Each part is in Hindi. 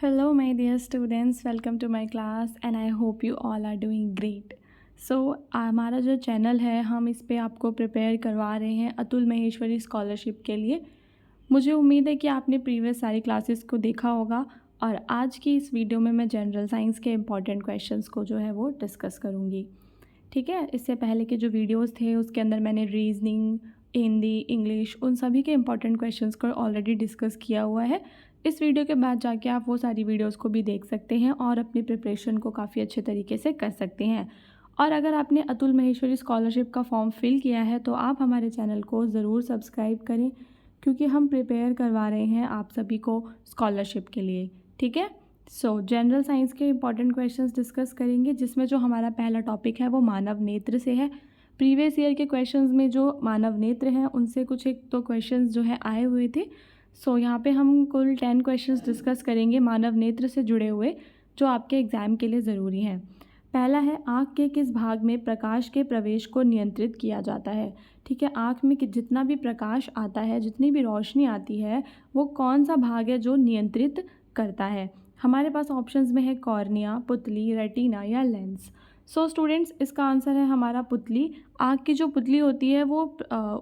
Hello, my dear students. Welcome to my class and I hope you all are doing great. सो हमारा जो चैनल है हम इस पे आपको प्रिपेयर करवा रहे हैं अतुल महेश्वरी स्कॉलरशिप के लिए। मुझे उम्मीद है कि आपने प्रीवियस सारी क्लासेस को देखा होगा और आज की इस वीडियो में मैं जनरल साइंस के इम्पॉर्टेंट क्वेश्चंस को जो है वो डिस्कस करूँगी। ठीक है, इससे पहले के जो वीडियोस थे उसके अंदर मैंने रीजनिंग, हिंदी, इंग्लिश उन सभी के इम्पॉर्टेंट क्वेश्चंस को ऑलरेडी डिस्कस किया हुआ है। इस वीडियो के बाद जाके आप वो सारी वीडियोस को भी देख सकते हैं और अपनी प्रिपरेशन को काफ़ी अच्छे तरीके से कर सकते हैं। और अगर आपने अतुल महेश्वरी स्कॉलरशिप का फॉर्म फिल किया है तो आप हमारे चैनल को ज़रूर सब्सक्राइब करें, क्योंकि हम प्रिपेयर करवा रहे हैं आप सभी को स्कॉलरशिप के लिए। ठीक है, सो जनरल साइंस के इंपॉर्टेंट क्वेश्चंस डिस्कस करेंगे, जिसमें जो हमारा पहला टॉपिक है वो मानव नेत्र से है। प्रीवियस ईयर के क्वेश्चंस में जो मानव नेत्र हैं उनसे कुछ एक तो क्वेश्चंस जो है आए हुए थे। सो यहाँ पे हम कुल 10 क्वेश्चंस डिस्कस करेंगे मानव नेत्र से जुड़े हुए, जो आपके एग्ज़ाम के लिए ज़रूरी हैं। पहला है, आँख के किस भाग में प्रकाश के प्रवेश को नियंत्रित किया जाता है। ठीक है, आँख में जितना भी प्रकाश आता है, जितनी भी रोशनी आती है, वो कौन सा भाग है जो नियंत्रित करता है। हमारे पास ऑप्शंस में है कॉर्निया, पुतली, रेटिना या लेंस। सो स्टूडेंट्स, इसका आंसर है हमारा पुतली। आँख की जो पुतली होती है वो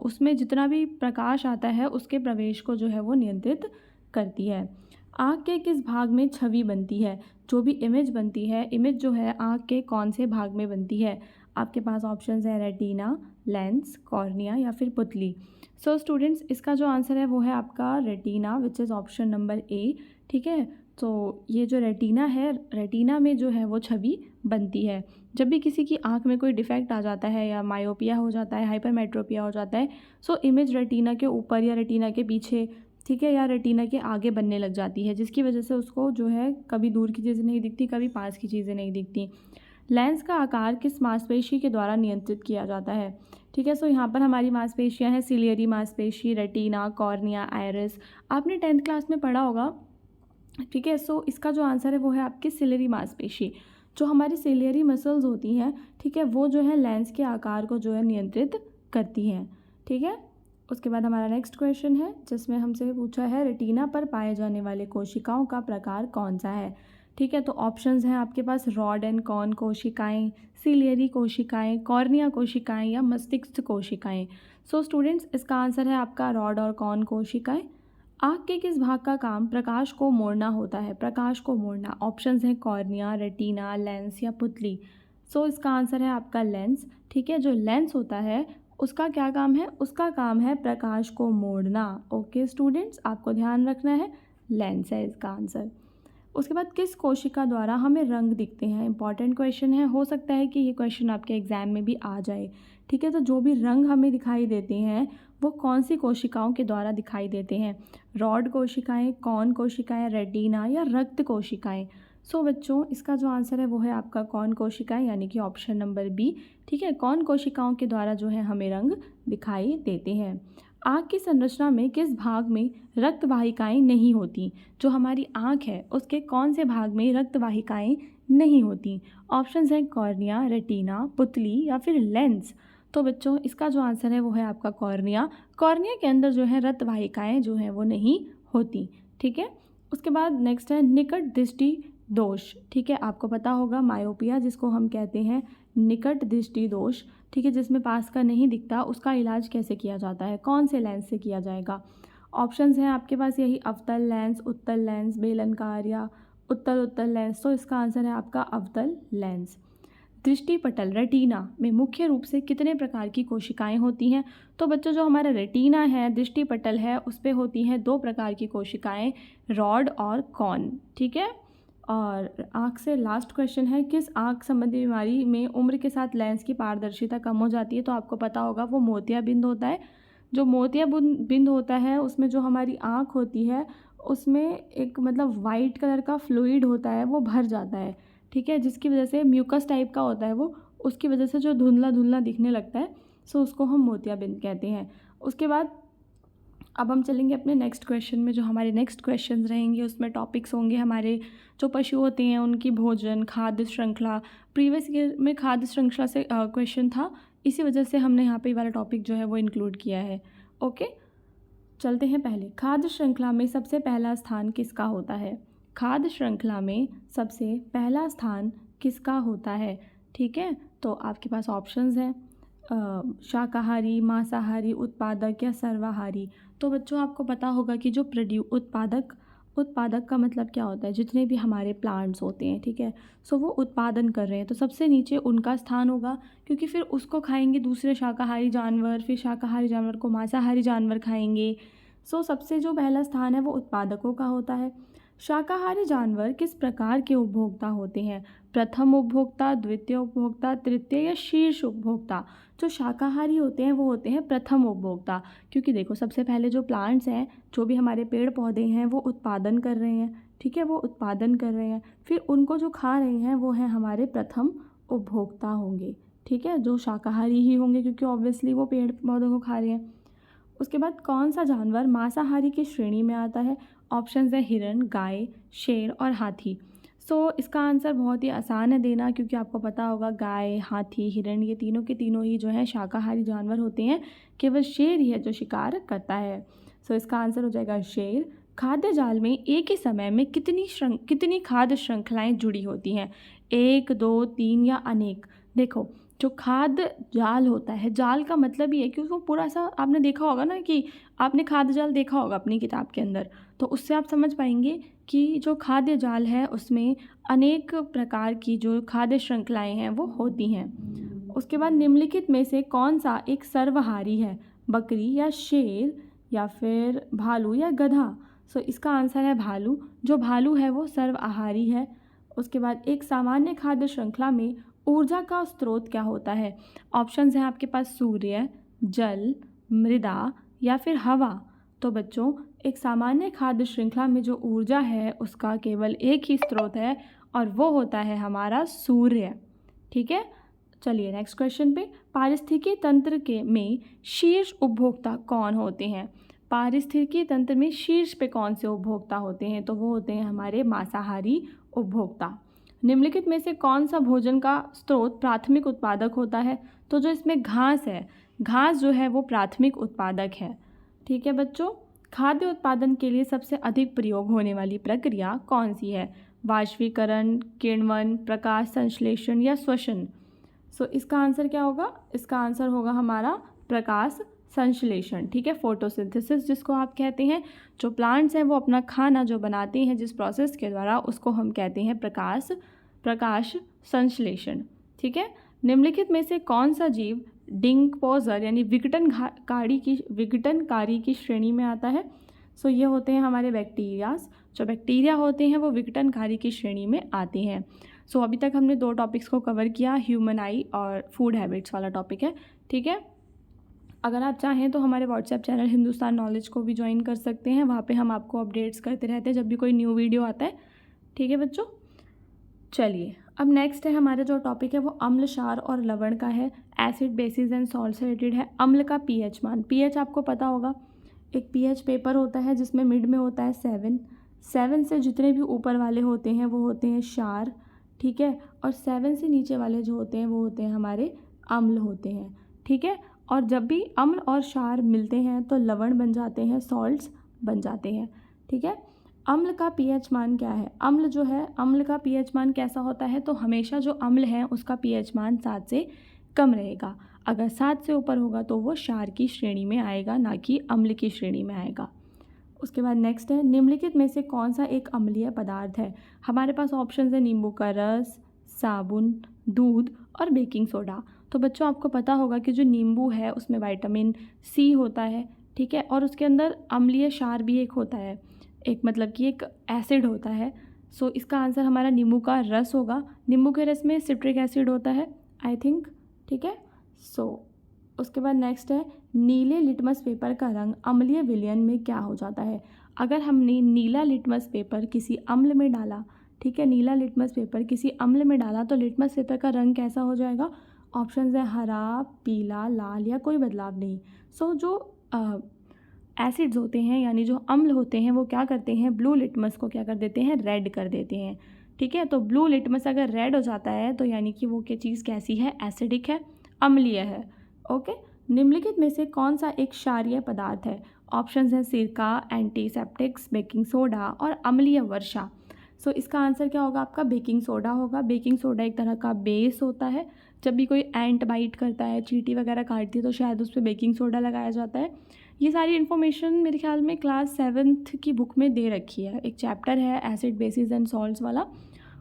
उसमें जितना भी प्रकाश आता है उसके प्रवेश को जो है वो नियंत्रित करती है। आँख के किस भाग में छवि बनती है। जो भी इमेज बनती है, इमेज जो है आँख के कौन से भाग में बनती है। आपके पास ऑप्शंस है रेटिना, लेंस, कॉर्निया या फिर पुतली। सो स्टूडेंट्स, इसका जो आंसर है वो है आपका retina, which is option number A. ठीक है, तो ये जो रेटिना है, रेटिना में जो है वो छवि बनती है। जब भी किसी की आँख में कोई डिफेक्ट आ जाता है या मायोपिया हो जाता है, हाइपरमेट्रोपिया हो जाता है, सो इमेज रेटिना के ऊपर या रेटिना के पीछे, ठीक है, या रेटिना के आगे बनने लग जाती है, जिसकी वजह से उसको जो है कभी दूर की चीज़ें नहीं दिखती, कभी पास की चीज़ें नहीं दिखती। लेंस का आकार किस मांसपेशी के द्वारा नियंत्रित किया जाता है। ठीक है, सो यहाँ पर हमारी मांसपेशियाँ हैं सिलियरी मांसपेशी, रेटिना, कॉर्निया, आइरिस। आपने 10th क्लास में पढ़ा होगा। ठीक है, सो इसका जो आंसर है वो है आपकी सिलियरी मांसपेशी। जो हमारी सिलियरी मसल्स होती हैं, ठीक है, वो जो है लेंस के आकार को जो है नियंत्रित करती हैं। ठीक है, उसके बाद हमारा नेक्स्ट क्वेश्चन है, जिसमें हमसे पूछा है रेटिना पर पाए जाने वाले कोशिकाओं का प्रकार कौन सा है। ठीक है, तो ऑप्शंस हैं आपके पास रॉड एंड कॉन कोशिकाएं, सिलियरी कोशिकाएं, कॉर्निया कोशिकाएं या मस्तिष्क कोशिकाएं। सो स्टूडेंट्स, इसका आंसर है आपका रॉड और कॉन कोशिकाएं। आँख के किस भाग का काम प्रकाश को मोड़ना होता है। प्रकाश को मोड़ना, ऑप्शंस हैं कॉर्निया, रेटिना, लेंस या पुतली। सो इसका आंसर है आपका लेंस। ठीक है, जो लेंस होता है उसका क्या काम है, उसका काम है प्रकाश को मोड़ना। ओके स्टूडेंट्स, आपको ध्यान रखना है, लेंस है इसका आंसर। उसके बाद किस कोशिका द्वारा हमें रंग दिखते हैं। इंपॉर्टेंट क्वेश्चन है, हो सकता है कि ये क्वेश्चन आपके एग्जाम में भी आ जाए। ठीक है, तो जो भी रंग हमें दिखाई देते हैं वो कौन सी कोशिकाओं के द्वारा दिखाई देते हैं। रॉड कोशिकाएं, कॉन कोशिकाएं, रेटिना या रक्त कोशिकाएं। सो बच्चों, इसका जो आंसर है वो है आपका कॉन कोशिकाएं, यानी कि ऑप्शन नंबर बी। ठीक है, कॉन कोशिकाओं के द्वारा जो है हमें रंग दिखाई देते हैं। आँख की संरचना में किस भाग में रक्त वाहिकाएँ नहीं होती। जो हमारी आँख है उसके कौन से भाग में रक्त वाहिकाएँ नहीं होती। ऑप्शंस हैं कॉर्निया, रेटिना, पुतली या फिर लेंस। तो बच्चों, इसका जो आंसर है वो है आपका कॉर्निया। कॉर्निया के अंदर जो है रक्त वाहिकाएँ जो हैं वो नहीं होती। ठीक है, उसके बाद नेक्स्ट है निकट दृष्टि दोष। ठीक है, आपको पता होगा मायोपिया जिसको हम कहते हैं निकट दृष्टि दोष। ठीक है, जिसमें पास का नहीं दिखता, उसका इलाज कैसे किया जाता है, कौन से लेंस से किया जाएगा। ऑप्शंस हैं आपके पास यही अवतल लेंस, उत्तल लेंस, बेलनकार या उत्तल उत्तल लेंस। तो इसका आंसर है आपका अवतल लेंस। दृष्टिपटल रेटिना में मुख्य रूप से कितने प्रकार की कोशिकाएं होती हैं। तो बच्चों, जो हमारा रेटिना है, दृष्टिपटल है, उस पर होती हैं 2 प्रकार की कोशिकाएं, रॉड और कॉन। ठीक है, और आँख से लास्ट क्वेश्चन है, किस आँख संबंधी बीमारी में उम्र के साथ लेंस की पारदर्शिता कम हो जाती है। तो आपको पता होगा वो मोतियाबिंद होता है। जो मोतियाबिंद होता है उसमें जो हमारी आँख होती है उसमें एक मतलब वाइट कलर का फ्लूइड होता है, वो भर जाता है। ठीक है, जिसकी वजह से म्यूकस टाइप का होता है वो, उसकी वजह से जो धुंधला धुंधला दिखने लगता है, सो उसको हम मोतियाबिंद कहते हैं। उसके बाद अब हम चलेंगे अपने नेक्स्ट क्वेश्चन में। जो हमारे नेक्स्ट क्वेश्चंस रहेंगे उसमें टॉपिक्स होंगे हमारे जो पशु होते हैं उनकी भोजन, खाद्य श्रृंखला। प्रीवियस ईयर में खाद्य श्रृंखला से क्वेश्चन था, इसी वजह से हमने यहाँ पे ये वाला टॉपिक जो है वो इंक्लूड किया है। ओके, चलते हैं पहले। खाद्य श्रृंखला में सबसे पहला स्थान किसका होता है। खाद्य श्रृंखला में सबसे पहला स्थान किसका होता है? ठीक है, तो आपके पास ऑप्शंस हैं शाकाहारी, मांसाहारी, उत्पादक या सर्वाहारी। तो बच्चों आपको पता होगा कि जो उत्पादक का मतलब क्या होता है? जितने भी हमारे प्लांट्स होते हैं, ठीक है, सो वो उत्पादन कर रहे हैं, तो सबसे नीचे उनका स्थान होगा, क्योंकि फिर उसको खाएंगे दूसरे शाकाहारी जानवर, फिर शाकाहारी जानवर को मांसाहारी जानवर खाएंगे। सो सबसे जो पहला स्थान है वो उत्पादकों का होता है। शाकाहारी जानवर किस प्रकार के उपभोक्ता होते हैं? प्रथम उपभोक्ता, द्वितीय उपभोक्ता, तृतीय या शीर्ष उपभोक्ता? जो शाकाहारी होते हैं वो होते हैं प्रथम उपभोक्ता, क्योंकि देखो सबसे पहले जो प्लांट्स हैं, जो भी हमारे पेड़ पौधे हैं, वो उत्पादन कर रहे हैं, ठीक है, वो उत्पादन कर रहे हैं, फिर उनको जो खा रहे हैं वो हैं हमारे प्रथम उपभोक्ता होंगे, ठीक है, जो शाकाहारी ही होंगे, क्योंकि ऑब्वियसली वो पेड़ पौधों को खा रहे हैं। उसके बाद कौन सा जानवर मांसाहारी की श्रेणी में आता है? ऑप्शंस है हिरण, गाय, शेर और हाथी। सो इसका आंसर बहुत ही आसान है देना, क्योंकि आपको पता होगा गाय, हाथी, हिरण ये तीनों के तीनों ही जो है शाकाहारी जानवर होते हैं, केवल शेर ही है जो शिकार करता है। सो इसका आंसर हो जाएगा शेर। खाद्य जाल में एक ही समय में कितनी खाद्य श्रृंखलाएं जुड़ी होती हैं? 1, 2, 3 या अनेक? देखो जो खाद्य जाल होता है, जाल का मतलब ये है कि उसको पूरा सा आपने देखा होगा ना, कि आपने खाद्य जाल देखा होगा अपनी किताब के अंदर, तो उससे आप समझ पाएंगे कि जो खाद्य जाल है उसमें अनेक प्रकार की जो खाद्य श्रृंखलाएं हैं वो होती हैं। उसके बाद निम्नलिखित में से कौन सा एक सर्वहारी है? बकरी या शेर या फिर भालू या गधा? सो इसका आंसर है भालू। जो भालू है वो सर्वाहारी है। उसके बाद एक सामान्य खाद्य श्रृंखला में ऊर्जा का स्रोत क्या होता है? ऑप्शंस हैं आपके पास सूर्य, जल, मृदा या फिर हवा। तो बच्चों एक सामान्य खाद्य श्रृंखला में जो ऊर्जा है उसका केवल एक ही स्रोत है, और वो होता है हमारा सूर्य, ठीक है। चलिए नेक्स्ट क्वेश्चन पे, पारिस्थितिकी तंत्र के में शीर्ष उपभोक्ता कौन होते हैं? पारिस्थितिकी तंत्र में शीर्ष पे कौन से उपभोक्ता होते हैं? तो वो होते हैं हमारे मांसाहारी उपभोक्ता। निम्नलिखित में से कौन सा भोजन का स्रोत प्राथमिक उत्पादक होता है? तो जो इसमें घास है, घास जो है वो प्राथमिक उत्पादक है, ठीक है बच्चों। खाद्य उत्पादन के लिए सबसे अधिक प्रयोग होने वाली प्रक्रिया कौन सी है? वाष्पीकरण, किण्वन, प्रकाश संश्लेषण या श्वसन? सो इसका आंसर क्या होगा? इसका आंसर होगा हमारा प्रकाश संश्लेषण, ठीक है, फोटोसिंथेसिस जिसको आप कहते हैं। जो प्लांट्स हैं वो अपना खाना जो बनाते हैं जिस प्रोसेस के द्वारा, उसको हम कहते हैं प्रकाश संश्लेषण, ठीक है। निम्नलिखित में से कौन सा जीव डिकम्पोजर यानी विघटनकारी की श्रेणी में आता है? सो ये होते हैं हमारे बैक्टीरियाज। जो बैक्टीरिया होते हैं वो विघटनकारी की श्रेणी में आते हैं। सो अभी तक हमने 2 टॉपिक्स को कवर किया, ह्यूमन आई और फूड हैबिट्स वाला टॉपिक है, ठीक है। अगर आप चाहें तो हमारे व्हाट्सएप चैनल हिंदुस्तान नॉलेज को भी ज्वाइन कर सकते हैं, वहाँ पे हम आपको अपडेट्स करते रहते हैं जब भी कोई न्यू वीडियो आता है, ठीक है बच्चों। चलिए अब नेक्स्ट है हमारा जो टॉपिक है वो अम्ल, क्षार और लवण का है। एसिड, बेसिस एंड सॉल्ट से रिलेटेड है। अम्ल का पीएच मान, पीएच आपको पता होगा, एक पीएच पेपर होता है जिसमें मिड में होता है 7 से जितने भी ऊपर वाले होते हैं वो होते हैं क्षार, ठीक है, और 7 से नीचे वाले जो होते हैं वो होते हैं हमारे अम्ल होते हैं, ठीक है। और जब भी अम्ल और क्षार मिलते हैं तो लवण बन जाते हैं, सॉल्ट्स बन जाते हैं, ठीक है। अम्ल का पीएच मान क्या है? अम्ल जो है, अम्ल का पीएच मान कैसा होता है? तो हमेशा जो अम्ल है उसका पीएच मान 7 से कम रहेगा। अगर 7 से ऊपर होगा तो वो क्षार की श्रेणी में आएगा, ना कि अम्ल की श्रेणी में आएगा। उसके बाद नेक्स्ट है, निम्नलिखित में से कौन सा एक अम्लीय पदार्थ है? हमारे पास ऑप्शन है नींबू का रस, साबुन, दूध और बेकिंग सोडा। तो बच्चों आपको पता होगा कि जो नींबू है उसमें विटामिन सी होता है, ठीक है, और उसके अंदर अम्लीय क्षार भी एक होता है, एक मतलब कि एक एसिड होता है। सो इसका आंसर हमारा नींबू का रस होगा। नींबू के रस में सिट्रिक एसिड होता है आई थिंक, ठीक है। सो उसके बाद नेक्स्ट है, नीले लिटमस पेपर का रंग अम्लीय विलयन में क्या हो जाता है? अगर हमने नीला लिटमस पेपर किसी अम्ल में डाला, ठीक है, नीला लिटमस पेपर किसी अम्ल में डाला तो लिटमस पेपर का रंग कैसा हो जाएगा? ऑप्शन है हरा, पीला, लाल या कोई बदलाव नहीं। सो जो एसिड्स होते हैं यानी जो अम्ल होते हैं वो क्या करते हैं? ब्लू लिटमस को क्या कर देते हैं? रेड कर देते हैं, ठीक है। तो ब्लू लिटमस अगर रेड हो जाता है तो यानी कि वो क्या चीज़ कैसी है? एसिडिक है, अम्लीय है, ओके। निम्नलिखित में से कौन सा एक क्षारीय पदार्थ है? ऑप्शंस हैं सिरका, एंटीसेप्टिक्स, बेकिंग सोडा और अम्लीय वर्षा। सो इसका आंसर क्या होगा आपका, बेकिंग सोडा होगा। बेकिंग सोडा एक तरह का बेस होता है। जब भी कोई एंट बाइट करता है, चींटी वगैरह काटती है, तो शायद उस पर बेकिंग सोडा लगाया जाता है। ये सारी इन्फॉर्मेशन मेरे ख्याल में क्लास 7th की बुक में दे रखी है। एक चैप्टर है एसिड बेसिस एंड सॉल्ट्स वाला,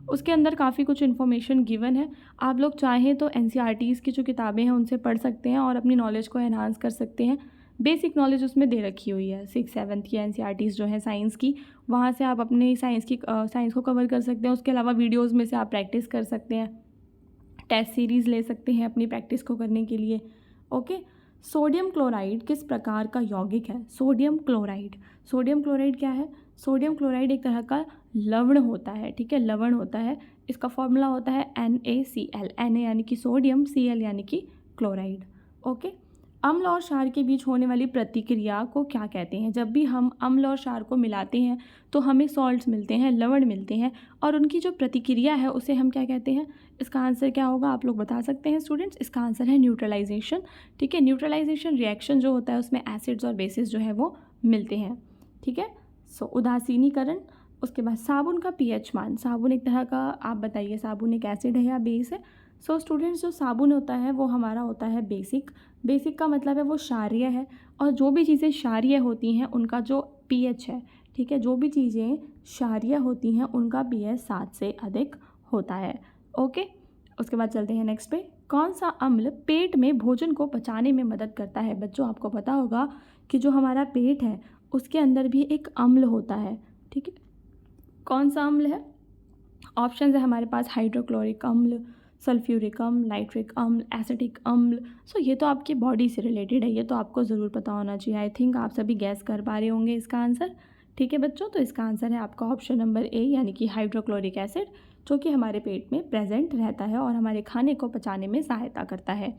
उसके अंदर काफ़ी कुछ इन्फॉर्मेशन गिवन है। आप लोग चाहें तो NCERTs की जो किताबें हैं उनसे पढ़ सकते हैं और अपनी नॉलेज को एनहांस कर सकते हैं। बेसिक नॉलेज उसमें दे रखी हुई है। 6th-7th की NCERTs जो हैं साइंस की, वहाँ से आप अपने साइंस को कवर कर सकते हैं। उसके अलावा वीडियोज़ में से आप प्रैक्टिस कर सकते हैं, टेस्ट सीरीज़ ले सकते हैं अपनी प्रैक्टिस को करने के लिए। ओके, सोडियम क्लोराइड किस प्रकार का यौगिक है? सोडियम क्लोराइड क्या है? सोडियम क्लोराइड एक तरह का लवण होता है, ठीक है, लवण होता है। इसका फॉर्मूला होता है NaCl, Na यानी कि सोडियम, Cl यानी कि क्लोराइड। ओके, अम्ल और क्षार के बीच होने वाली प्रतिक्रिया को क्या कहते हैं? जब भी हम अम्ल और क्षार को मिलाते हैं तो हमें सॉल्ट्स मिलते हैं, लवण मिलते हैं, और उनकी जो प्रतिक्रिया है उसे हम क्या कहते हैं? इसका आंसर क्या होगा आप लोग बता सकते हैं स्टूडेंट्स? इसका आंसर है न्यूट्रलाइजेशन। ठीक है, न्यूट्रलाइजेशन रिएक्शन जो होता है उसमें एसिड्स और बेसिस जो है वो मिलते हैं। ठीक है, सो उदासीनीकरण। उसके बाद साबुन का pH मान। साबुन एक तरह का, आप बताइए, साबुन एक एसिड है या बेस है? सो स्टूडेंट्स, जो साबुन होता है वो हमारा होता है बेसिक का मतलब है वो क्षारीय है, और जो भी चीज़ें क्षारीय होती हैं उनका जो pH है, ठीक है, जो भी चीज़ें क्षारीय होती हैं उनका pH 7 से अधिक होता है। ओके, उसके बाद चलते हैं नेक्स्ट पे। कौन सा अम्ल पेट में भोजन को पचाने में मदद करता है? बच्चों, आपको पता होगा कि जो हमारा पेट है उसके अंदर भी एक अम्ल होता है, ठीक है। कौन सा अम्ल है? ऑप्शन है हमारे पास हाइड्रोक्लोरिक अम्ल, सल्फ्यूरिक अम्ल, नाइट्रिक अम्ल, एसिटिक अम्ल। सो ये तो आपकी बॉडी से रिलेटेड है, ये तो आपको ज़रूर पता होना चाहिए। आई थिंक आप सभी गैस कर पा रहे होंगे इसका आंसर। ठीक है बच्चों, तो इसका आंसर है आपका ऑप्शन नंबर ए, यानी कि हाइड्रोक्लोरिक एसिड, जो कि हमारे पेट में प्रेजेंट रहता है और हमारे खाने को पचाने में सहायता करता है।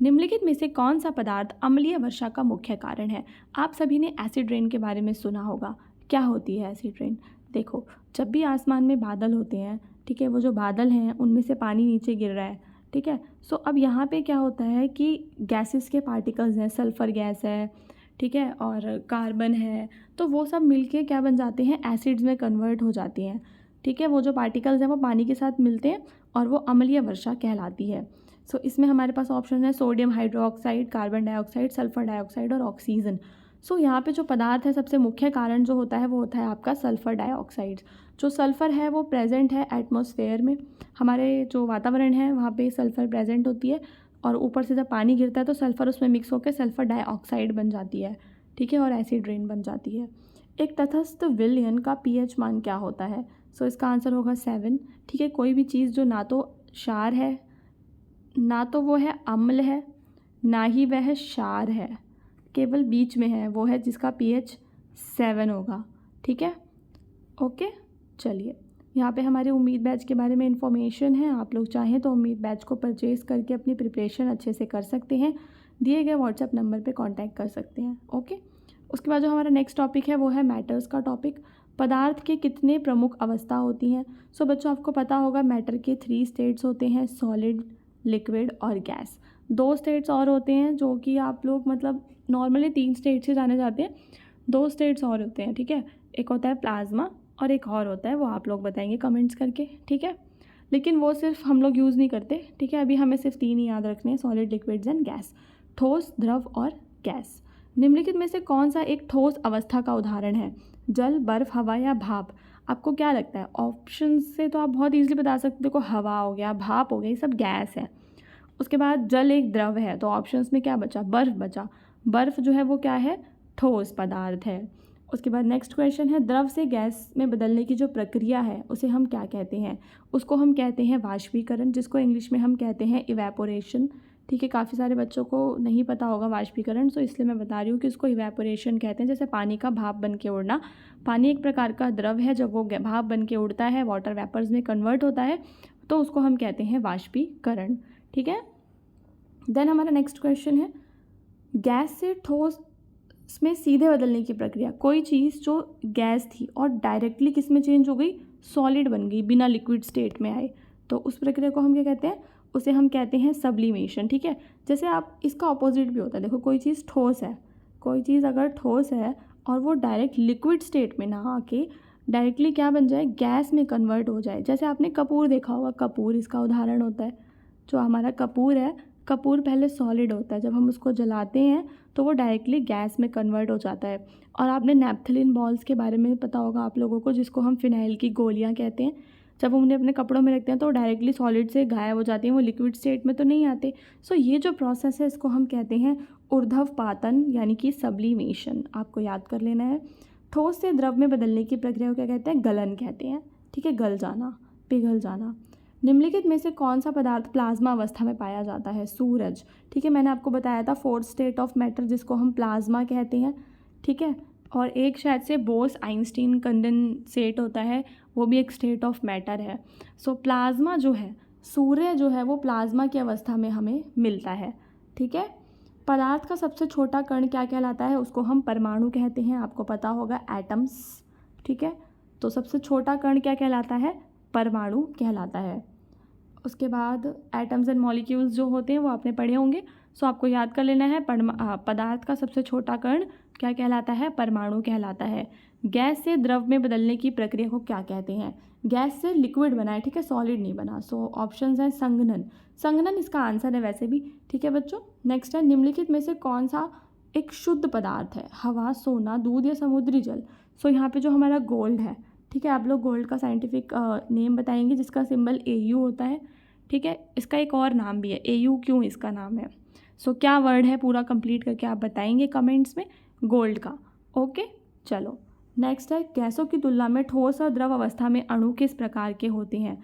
निम्नलिखित में से कौन सा पदार्थ अम्लीय वर्षा का मुख्य कारण है? आप सभी ने एसिड रेन के बारे में सुना होगा। क्या होती है एसिड रेन? देखो, जब भी आसमान में बादल होते हैं, ठीक है, वो जो बादल हैं उनमें से पानी नीचे गिर रहा है, ठीक है। सो अब यहाँ पे क्या होता है कि गैसेस के पार्टिकल्स हैं, सल्फ़र गैस है, ठीक है, और कार्बन है, तो वो सब मिलके क्या बन जाते हैं? एसिड्स में कन्वर्ट हो जाती हैं, ठीक है। वो जो पार्टिकल्स हैं वो पानी के साथ मिलते हैं और वो अम्लीय वर्षा कहलाती है। सो इसमें हमारे पास ऑप्शन है sodium hydroxide, carbon dioxide, sulphur dioxide और ऑक्सीजन। सो यहाँ पे जो पदार्थ है, सबसे मुख्य कारण जो होता है वो होता है आपका सल्फ़र डाइऑक्साइड। जो सल्फ़र है वो प्रेजेंट है एटमॉस्फेयर में, हमारे जो वातावरण है वहाँ पे सल्फ़र प्रेजेंट होती है, और ऊपर से जब पानी गिरता है तो सल्फ़र उसमें मिक्स होकर सल्फ़र डाइऑक्साइड बन जाती है, ठीक है, और एसिड रेन बन जाती है। एक तटस्थ विलयन का pH मान क्या होता है? सो इसका आंसर होगा 7। ठीक है, कोई भी चीज़ जो ना तो क्षार है, ना तो वो है अम्ल है, ना ही वह क्षार है, केवल बीच में है, वो है जिसका pH 7 होगा। ठीक है, ओके। चलिए, यहाँ पे हमारे उम्मीद बैच के बारे में इन्फॉर्मेशन है। आप लोग चाहें तो उम्मीद बैच को परचेज़ करके अपनी प्रिपरेशन अच्छे से कर सकते हैं। दिए गए व्हाट्सएप नंबर पे कांटेक्ट कर सकते हैं। ओके, उसके बाद जो हमारा नेक्स्ट टॉपिक है वो है मैटर्स का टॉपिक। पदार्थ के कितने प्रमुख अवस्था होती हैं? सो बच्चों, आपको पता होगा मैटर के 3 स्टेट्स होते हैं, सॉलिड, लिक्विड और गैस। 2 स्टेट्स और होते हैं जो कि आप लोग मतलब नॉर्मली 3 स्टेट से जाने जाते हैं, 2 स्टेट्स और होते हैं, ठीक है। एक होता है प्लाज्मा और एक और होता है, वो आप लोग बताएंगे कमेंट्स करके, ठीक है। लेकिन वो सिर्फ हम लोग यूज़ नहीं करते, ठीक है। अभी हमें सिर्फ 3 ही याद रखने हैं, सॉलिड, लिक्विड्स एंड गैस, ठोस, द्रव और गैस। निम्नलिखित में से कौन सा एक ठोस अवस्था का उदाहरण है? जल, बर्फ, हवा या भाप? आपको क्या लगता है? ऑप्शन से तो आप बहुत ईजिली बता सकते हो। देखो, हवा हो गया, भाप हो गया, ये सब गैस है। उसके बाद जल एक द्रव है, तो ऑप्शंस में क्या बचा? बर्फ बचा। बर्फ जो है वो क्या है? ठोस पदार्थ है। उसके बाद नेक्स्ट क्वेश्चन है, द्रव से गैस में बदलने की जो प्रक्रिया है उसे हम क्या कहते हैं? उसको हम कहते हैं वाष्पीकरण, जिसको इंग्लिश में हम कहते हैं इवेपोरेशन। ठीक है, काफ़ी सारे बच्चों को नहीं पता होगा वाष्पीकरण, तो इसलिए मैं बता रही हूँ कि उसको इवेपोरेशन कहते हैं। जैसे पानी का भाप बन के उड़ना, पानी एक प्रकार का द्रव है, जब वो भाप बन के उड़ता है, वाटर वेपर्स में कन्वर्ट होता है, तो उसको हम कहते हैं वाष्पीकरण। ठीक है, देन हमारा नेक्स्ट क्वेश्चन है, गैस से ठोस में सीधे बदलने की प्रक्रिया। कोई चीज़ जो गैस थी और डायरेक्टली किस में चेंज हो गई? सॉलिड बन गई, बिना लिक्विड स्टेट में आए, तो उस प्रक्रिया को हम क्या कहते हैं? उसे हम कहते हैं सब्लिमेशन। ठीक है, जैसे आप इसका अपोजिट भी होता है। देखो, कोई चीज़ ठोस है, कोई चीज़ अगर ठोस है और वो डायरेक्ट लिक्विड स्टेट में ना आके डायरेक्टली क्या बन जाए, गैस में कन्वर्ट हो जाए। जैसे आपने कपूर देखा होगा, कपूर इसका उदाहरण होता है। जो हमारा कपूर है, कपूर पहले सॉलिड होता है, जब हम उसको जलाते हैं तो वो डायरेक्टली गैस में कन्वर्ट हो जाता है। और आपने नैप्थलीन बॉल्स के बारे में पता होगा आप लोगों को, जिसको हम फिनाइल की गोलियां कहते हैं। जब हम उन्हें अपने कपड़ों में रखते हैं तो डायरेक्टली सॉलिड से गायब हो जाती हैं, वो लिक्विड स्टेट में तो नहीं आते। सो ये जो प्रोसेस है इसको हम कहते हैं ऊर्ध्वपातन, यानी कि सब्लिमेशन। आपको याद कर लेना है। ठोस से द्रव में बदलने की प्रक्रिया को क्या कहते हैं, गलन कहते हैं। ठीक है, गल जाना, पिघल जाना। निम्नलिखित में से कौन सा पदार्थ प्लाज्मा अवस्था में पाया जाता है, सूरज। ठीक है, मैंने आपको बताया था फोर्थ स्टेट ऑफ मैटर जिसको हम प्लाज्मा कहते हैं। ठीक है, और एक शायद से बोस आइंस्टीन कंडेंसेट होता है, वो भी एक स्टेट ऑफ मैटर है। सो प्लाज्मा जो है, सूर्य जो है वो प्लाज्मा की अवस्था में हमें मिलता है। ठीक है, पदार्थ का सबसे छोटा कण क्या कहलाता है, उसको हम परमाणु कहते हैं। आपको पता होगा एटम्स। ठीक है, तो सबसे छोटा कण क्या कहलाता है, परमाणु कहलाता है। उसके बाद एटम्स एंड मॉलिक्यूल्स जो होते हैं वो आपने पढ़े होंगे। सो आपको याद कर लेना है, पदार्थ का सबसे छोटा कण क्या कहलाता है, परमाणु कहलाता है। गैस से द्रव में बदलने की प्रक्रिया को क्या कहते हैं, गैस से लिक्विड बना है, ठीक है, सॉलिड नहीं बना। सो ऑप्शंस हैं संघनन, संघनन इसका आंसर है वैसे भी। ठीक है बच्चों, नेक्स्ट है निम्नलिखित में से कौन सा एक शुद्ध पदार्थ है, हवा, सोना, दूध या समुद्री जल। सो यहाँ पे जो हमारा गोल्ड है, ठीक है, आप लोग गोल्ड का साइंटिफिक नेम बताएंगे जिसका सिंबल AU होता है। ठीक है, इसका एक और नाम भी है, AU क्यों इसका नाम है। सो क्या वर्ड है पूरा कंप्लीट करके आप बताएंगे कमेंट्स में, गोल्ड का। ओके, चलो नेक्स्ट है, गैसों की तुलना में ठोस और द्रव अवस्था में अणु किस प्रकार के होते हैं,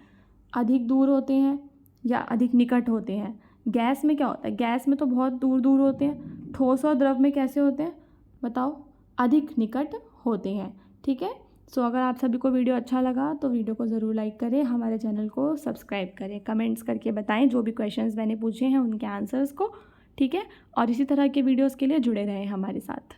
अधिक दूर होते हैं या अधिक निकट होते हैं। गैस में क्या होता है, गैस में तो बहुत दूर दूर होते हैं। ठोस और द्रव में कैसे होते हैं बताओ, अधिक निकट होते हैं। ठीक है, सो अगर आप सभी को वीडियो अच्छा लगा तो वीडियो को ज़रूर लाइक करें, हमारे चैनल को सब्सक्राइब करें, कमेंट्स करके बताएं जो भी क्वेश्चंस मैंने पूछे हैं उनके आंसर्स को। ठीक है, और इसी तरह के वीडियोस के लिए जुड़े रहें हमारे साथ।